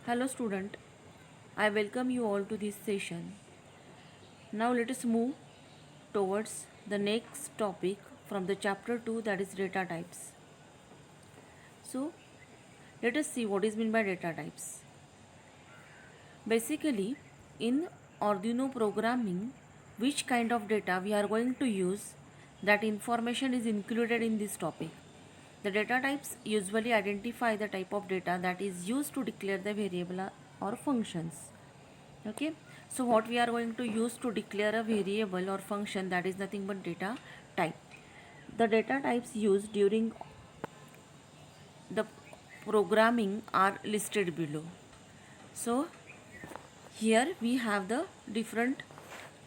Hello student, I welcome you all to this session. Now let us move towards the next topic from the chapter 2, that is data types. So let us see what is meant by data types. Basically, in Arduino programming, which kind of data we are going to use, that information is included in this topic. The data types usually identify the type of data that is used to declare the variable or functions. Okay, so what we are going to use to declare a variable or function, that is nothing but data type. The data types used during the programming are listed below. So here we have the different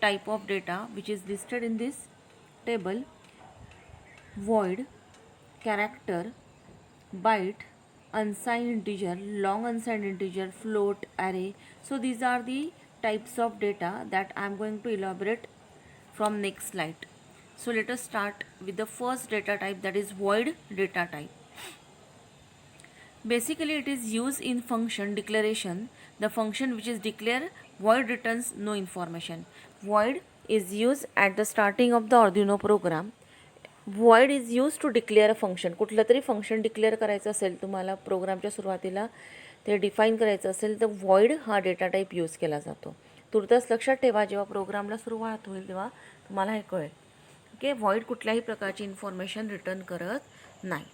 type of data which is listed in this table: void, character, byte, unsigned integer, long unsigned integer, float, array. So these are the types of data that I am going to elaborate from next slide. So let us start with the first data type, that is void data type. Basically it is used in function declaration. The function which is declared void returns no information. Void is used at the starting of the Arduino program. void is used to declare a function. कुठलं तरी function declare करायचं असेल तुम्हाला प्रोग्रामच्या सुरुवातीला, ते define करायचं असेल तर void हा डेटा टाईप यूज केला जातो. तुर्तास लक्षात ठेवा, जेव्हा प्रोग्रामला सुरुवात होईल तेव्हा तुम्हाला हे कळेल. ओके, void कुठल्याही प्रकारची इन्फॉर्मेशन रिटर्न करत नाही.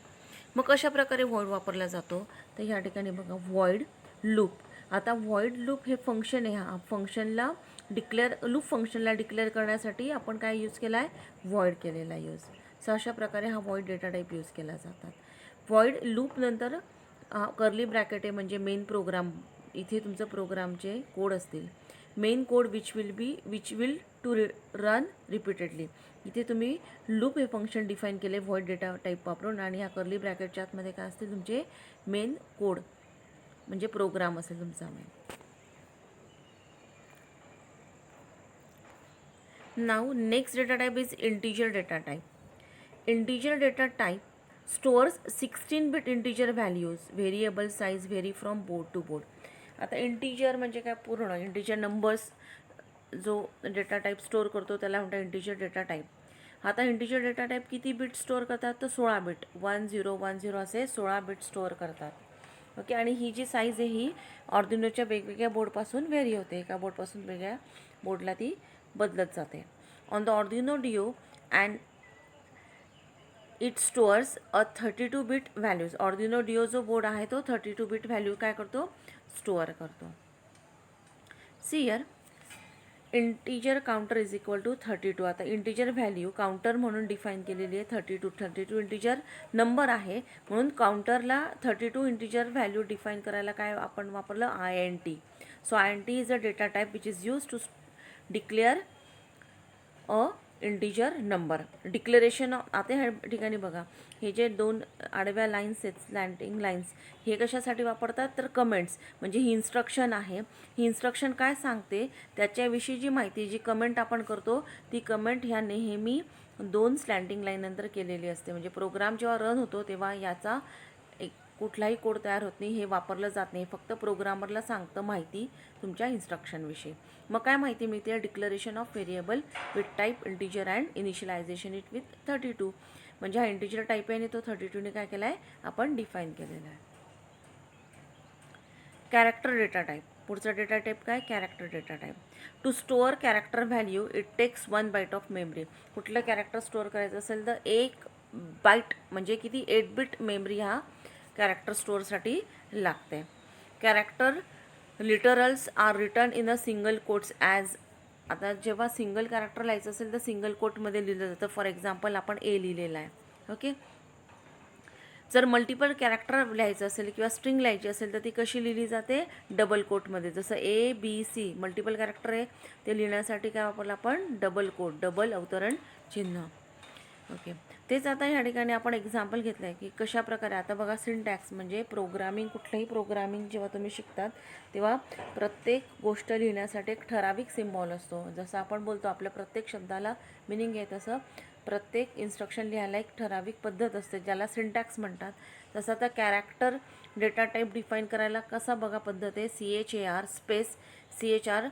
मग कशा प्रकारे void वापरला जातो तर ह्या ठिकाणी बघा, void लूप. आता void लूप हे फंक्शन आहे. हा फंक्शनला लूप फंक्शनला डिक्लेअर करण्यासाठी आपण काय यूज केला आहे, void केलेला यूज. सो अशा प्रकारे हा void डेटा टाईप यूज केला जातात. void लूप नंतर कर्ली ब्रॅकेट आहे म्हणजे मेन प्रोग्राम. इथे तुमचं प्रोग्रामचे कोड असतील. Main code which will to run repeatedly. इथे तुम्ही लूप हे फंक्शन डिफाईन केले void डेटा टाईप वापरून, आणि ह्या कर्ली ब्रॅकेटच्या आतमध्ये काय असतील तुमचे मेन कोड म्हणजे प्रोग्राम असेल तुमचा main. Now next data type is integer data type. Integer data type stores 16-bit integer values. Variable size vary from board to board. आता इंटीजर म्हणजे काय, पूर्ण इंटीजर नंबर्स जो डेटा टाईप स्टोअर करतो त्याला म्हणतात इंटीजर डेटा टाईप. आता integer data type किती बिट स्टोअर करतात तर 16 बिट, 1010 असे 16 बिट स्टोअर करतात. ओके, आणि ही जी साईज आहे ही ऑर्डिनोच्या वेगवेगळ्या बोर्डपासून व्हेरी होते. एका बोर्डपासून वेगळ्या बोर्डला ती बदलत जाते. On the Arduino Due and it stores a 32-bit values. Arduino Due जो बोर्ड आहे तो 32-bit व्हॅल्यू काय करतो, स्टोअर करतो. See here, integer counter is equal to 32. आता इंटीजर व्हॅल्यू काउंटर म्हणून डिफाईन केलेली आहे 32 इंटीजर नंबर आहे, म्हणून काउंटरला 32 इंटीजर व्हॅल्यू डिफाईन करायला काय आपण वापरलं, INT. So INT is a data type which is use to declare a integer number. Declaration. आता ह्या ठिकाणी बघा, हे जे दोन आडव्या लाईन्स आहेत, स्लँटिंग लाईन्स, हे कशासाठी वापरतात तर कमेंट्स. म्हणजे ही इन्स्ट्रक्शन आहे. ही इन्स्ट्रक्शन काय सांगते त्याच्याविषयी जी माहिती, जी कमेंट आपण करतो ती कमेंट ह्या नेहमी दोन स्लँटिंग लाईन नंतर केलेली असते. म्हणजे प्रोग्राम जेव्हा रन होतो तेव्हा याचा कुठलाही कोड तयार होत नाही, हे वापरलं जात नाही. फक्त प्रोग्रामरला सांगतं माहिती तुमच्या इन्स्ट्रक्शनविषयी. मग काय माहिती मिळते, declaration of variable with type integer and initialization it with 32. म्हणजे हा इंटीजर टाईप आहे आणि तो 32ने काय केला आहे आपण डिफाईन केलेला आहे. Character data type. पुढचा डेटा टाईप काय, character data type. To store character value it takes 1 byte of memory. कुठलं कॅरेक्टर स्टोअर करायचं असेल तर 1 बाईट म्हणजे किती, 8 बिट मेमरी हा कॅरेक्टर स्टोअरसाठी लागते. Character literals are written in a single quotes as. आता जेव्हा सिंगल कॅरेक्टर लिहायचं असेल तर सिंगल कोटमध्ये लिहिलं जातं. फॉर एक्झाम्पल आपण ए लिहिलेला आहे. ओके, जर मल्टिपल कॅरेक्टर लिहायचं असेल किंवा स्ट्रिंग लिहायची असेल तर ती कशी लिहिली जाते, डबल कोटमध्ये. जसं ABC मल्टिपल कॅरेक्टर आहे, ते लिहिण्यासाठी काय वापरलं आपण, डबल कोट, डबल अवतरण चिन्ह. ओके, तेच आता ह्या ठिकाणी आपण एक्झाम्पल घेतलं आहे की कशा प्रकारे. आता बघा, सिंटॅक्स म्हणजे प्रोग्रामिंग, कुठलंही प्रोग्रामिंग जेव्हा तुम्ही शिकतात तेव्हा प्रत्येक गोष्ट लिहिण्यासाठी एक ठराविक सिम्बॉल असतो. जसं आपण बोलतो आपल्या प्रत्येक शब्दाला मिनिंग आहे, तसं प्रत्येक इन्स्ट्रक्शन लिहायला एक ठराविक पद्धत असते ज्याला सिंटॅक्स म्हणतात. तसं आता कॅरेक्टर डेटा टाईप डिफाईन करायला कसा बघा पद्धत आहे, CHAR space CHR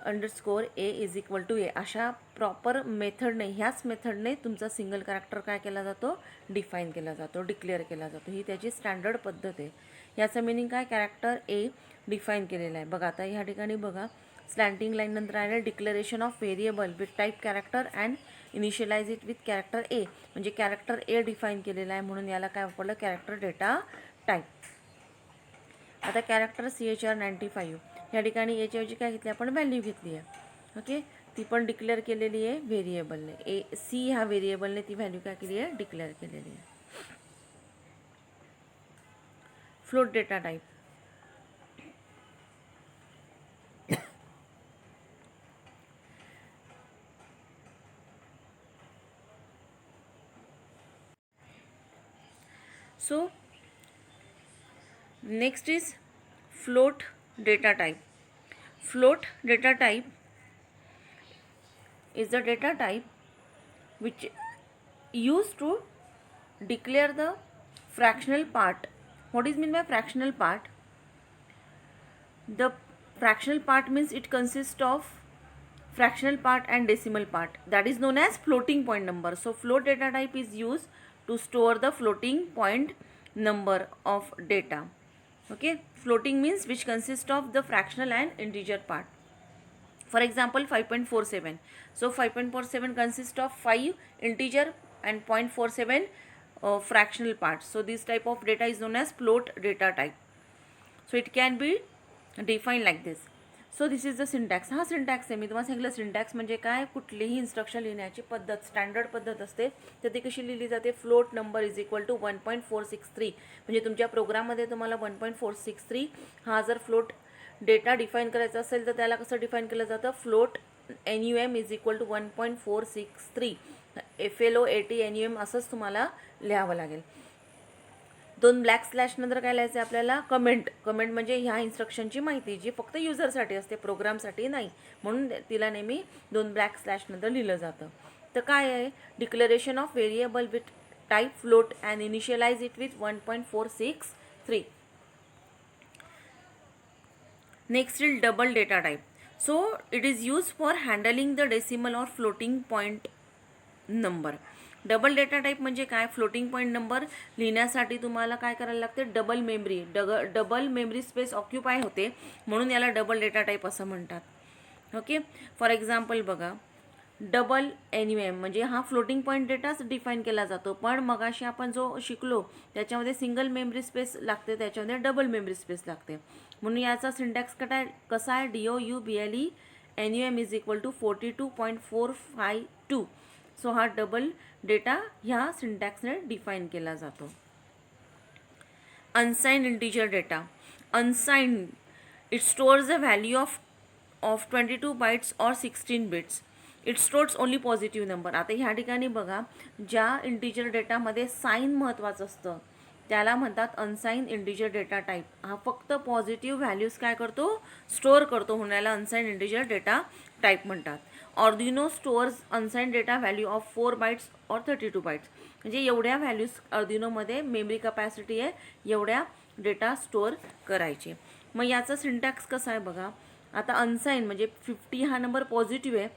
underscore A is equal to A अशा प्रॉपर मेथडने, ह्याच मेथडने तुमचा सिंगल कॅरेक्टर काय केला जातो, डिफाईन केला जातो, डिक्लेअर केला जातो. ही त्याची स्टँडर्ड पद्धत आहे. याचं मिनिंग काय, कॅरेक्टर A डिफाईन केलेला आहे. बघा आता ह्या ठिकाणी बघा स्लँटिंग लाईन नंतर आहे declaration of variable with type character and initialize it with character A, म्हणजे कॅरेक्टर A डिफाईन केलेला आहे म्हणून याला काय वापरलं, कॅरेक्टर डेटा टाईप. आता कॅरेक्टर CHR 95 या ठिकाणी याच्याऐवजी काय घेतली आपण, व्हॅल्यू घेतली आहे. ओके, ती पण डिक्लेअर केलेली आहे व्हेरिएबलने. C ह्या व्हेरिएबलने ती व्हॅल्यू काय केली आहे, डिक्लेअर केलेली आहे. Float data type. So next is float data type. Float data type is the data type which used to declare the fractional part. What is mean by fractional part? The fractional part means it consists of fractional part and decimal part, that is known as floating point number. So float data type is used to store the floating point number of data. Okay, floating means which consists of the fractional and integer part. For example 5.47, so 5.47 consists of 5 integer and 0.47 fractional parts. So this type of data is known as float data type. So it can be defined like this. So this is the syntax. हा syntax आहे, मी तुम्हाला सांगितलं syntax म्हणजे काय, कुठलीही instruction लिहिण्याची पद्धत, standard पद्धत असते. तर ती कशी लिहिली जाते, float number is equal to 1.463, म्हणजे तुमच्या प्रोग्राममध्ये तुम्हाला 1.463 हा जर फ्लोट डेटा डिफाईन करायचा असेल तर त्याला कसं डिफाईन केलं जातं, float NUM is equal to 1.463 FLOAT NUM असंच तुम्हाला लिहावं लागेल. दोन ब्लॅक स्लॅश नंतर काय लिहायचं आहे आपल्याला, कमेंट. कमेंट म्हणजे ह्या इन्स्ट्रक्शनची माहिती जी फक्त युजरसाठी असते, प्रोग्रामसाठी नाही, म्हणून तिला नेहमी दोन ब्लॅक स्लॅश नंतर लिहिलं जातं. तर काय आहे, declaration of variable with type float and initialize it with 1.463. Next is double data type. So it is use for handling the decimal or floating point number. Double data type म्हणजे काय, floating point number लिहिण्यासाठी तुम्हाला काय करायला लागते, double memory space occupy होते, म्हणून याला डबल डेटा टाईप असं म्हणतात. ओके, फॉर एक्झाम्पल बघा डबल NUM म्हणजे हा फ्लोटिंग पॉईंट डेटाच डिफाईन केला जातो, पण मगाशी आपण जो शिकलो त्याच्यामध्ये सिंगल मेमरी स्पेस लागते, त्याच्यामध्ये डबल मेमरी स्पेस लागते. म्हणून याचा सिंटॅक्स कसा आहे, DOUBLE NUM is equal to 42.452. So हा डबल डेटा ह्या सिंटॅक्सने डिफाईन केला जातो. Unsigned integer data. Unsigned it stores the value of 22 bytes or 16 bits. It stores only positive number. आता ह्या ठिकाणी बघा ज्या इंटिजर डेटामध्ये साईन महत्त्वाचं असतं त्याला म्हणतात अनसाइन्ड इंटिजर डेटा टाईप. हा फक्त पॉझिटिव्ह व्हॅल्यूज काय करतो, स्टोअर करतो, म्हणून याला अनसाइन्ड इंटिजर डेटा टाईप म्हणतात. Arduino stores unsigned data value of 4 bytes और 32 बाइट्स, म्हणजे एवढ्या व्हॅल्यूज अर्डिनोमध्ये मेमरी कपॅसिटी आहे, एवढ्या डेटा स्टोअर करायचे. मग याचा सिंटॅक्स कसा आहे बघा. आता अनसाइन्ड म्हणजे 50 हा नंबर पॉझिटिव्ह आहे,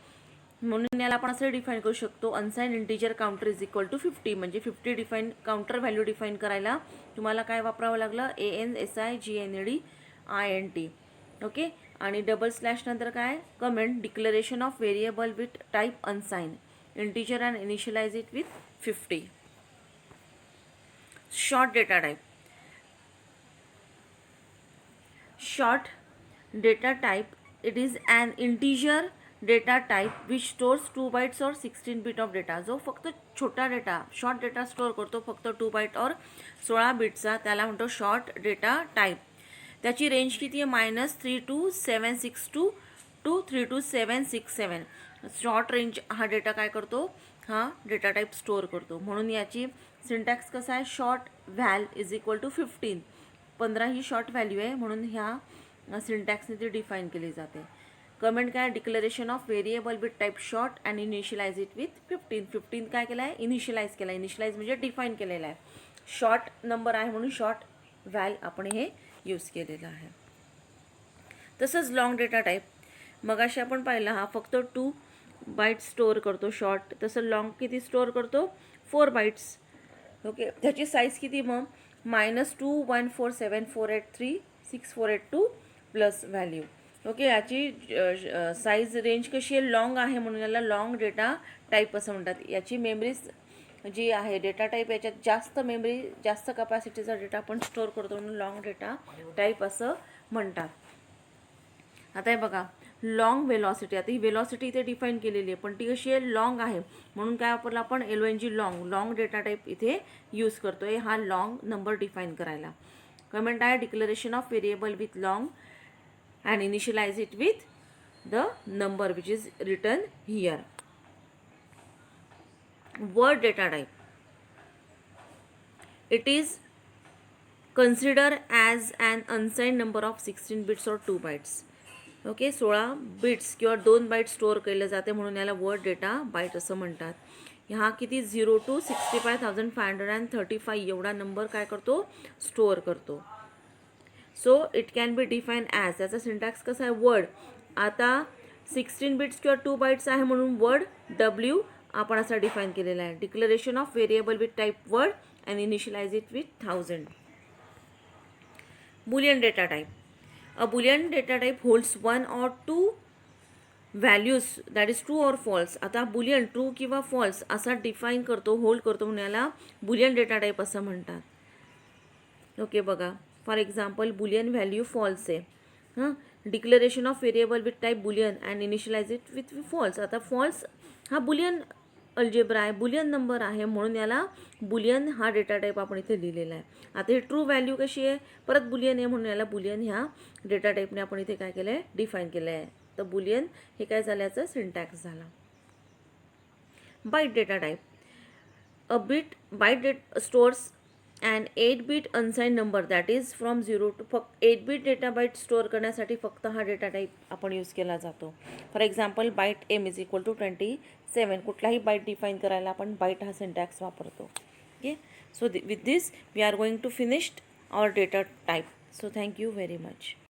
म्हणून याला आपण असं डिफाईन करू शकतो, unsigned integer counter is equal to 50, म्हणजे 50 डिफाईन काउंटर व्हॅल्यू डिफाईन करायला तुम्हाला काय वापरावं लागलं, ANSIGNEDINT. ओके, आणि डबल स्लॅश नंतर काय, comment, declaration of variable with type unsigned integer and initialize it with 50. Short data type. Short data type it is an integer data type which stores 2 bytes or 16 bit of data. जो फक्त छोटा data, short data store करतो फक्त 2 byte और 16 बिटचा, त्याला म्हणतो short data type. त्याची रेंज किती आहे, -32762 टू 32767. शॉर्ट रेंज हा डेटा काय करतो, हा डेटा टाईप स्टोअर करतो. म्हणून याची सिंटॅक्स कसा आहे, short val is equal to 15 ही शॉर्ट व्हॅल्यू आहे, म्हणून ह्या सिंटॅक्सने ती डिफाईन केली जाते. कमेंट काय, declaration of variable with type short and initialize it with 15. 15 काय केलं आहे, इनिशियलाइज केलं आहे. इनिशियलाइज म्हणजे डिफाईन केलेलं आहे. शॉर्ट नंबर आहे म्हणून शॉर्ट व्हॅल आपण हे यूज केलेलं आहे. तसंच लॉंग डेटा टाईप, मगाशी आपण पाहिला हा फक्त 2 बाईट्स स्टोअर करतो शॉर्ट, तसं लॉंग किती स्टोअर करतो, 4 बाईट्स. ओके, त्याची साईज किती मग, -21474836482 प्लस व्हॅल्यू. ओके, याची साईज रेंज कशी आहे, लॉंग आहे म्हणून याला लॉंग डेटा टाईप असं म्हणतात. याची मेमरी जी आहे डेटा टाईप, याच्यात जास्त मेमरी, जास्त कपॅसिटीचा डेटा आपण स्टोअर करतो म्हणून लॉंग डेटा टाईप असं म्हणतात. आता हे बघा, लॉंग वेलॉसिटी, आता ही वेलॉसिटी इथे डिफाईन केलेली आहे, पण ती कशी आहे, लॉंग आहे म्हणून काय वापरलं आपण, LONG लॉंग डेटा टाईप इथे यूज करतोय हा लॉंग नंबर डिफाईन करायला. कमेंट आहे, declaration of variable with long and initialize it with the number which is written here. Word data type, it is consider as an unsigned number of 16 bits or 2 bites. Okay, 16 bits किंवा 2 bite store केलं जाते म्हणून याला word data bite असं म्हणतात. ह्या किती 0 to 65,535 एवढा नंबर काय करतो, स्टोअर करतो. So it can be define as, त्याचा सिंटॅक्स कसा आहे, वर्ड. आता 16 बिट्स किंवा 2 बाईट्स आहे म्हणून वर्ड W आपण असा डिफाईन केलेला आहे. Declaration of variable with type word and initialize it with 1000. Boolean data type, a boolean data type holds 1 or 2 values, that is true or false. आता Boolean true किंवा false असा define करतो, hold करतो म्हणून याला Boolean data type असं म्हणतात. Okay, बघा for example boolean value false आहे. Declaration of variable with type boolean and initialize it with false. आता फॉल्स हा बुलियन अल्जेब्रा आहे, बुलियन नंबर आहे म्हणून याला बुलियन हा डेटा टाईप आपण इथे लिहिलेला आहे. आता ही ट्रू व्हॅल्यू कशी आहे, परत बुलियन आहे म्हणून याला बुलियन ह्या डेटा टाईपने आपण इथे काय केलं आहे, डिफाईन केलं आहे. तर बुलियन हे काय झालं, याचा सिंटॅक्स झाला. Byte data type, a byte stores and 8-bit unsigned number that is from 0 to, फक्त 8-bit डेटा बाईट स्टोअर करण्यासाठी फक्त हा डेटा टाईप आपण यूज केला जातो. फॉर एक्झाम्पल बाईट M = 27, कुठलाही बाईट डिफाईन करायला आपण बाईट हा सिंटॅक्स वापरतो. Okay, so with this we are going to finished our data type. So thank you very much.